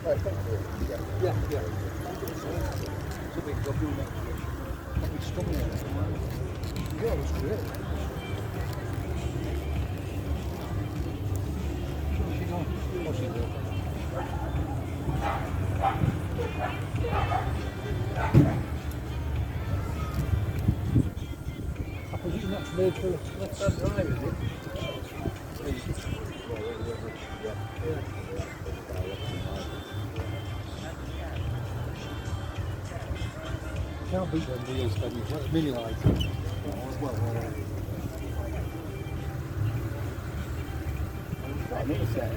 Yeah, yeah. It's a big job doing that. Probably struggling at the moment. Yeah, it was great. What's she doing? What's she doing? I presume that's made for left-hand drive, is it? Yeah. Can't beat them wheels, can you? That's mini light. Well, I never said.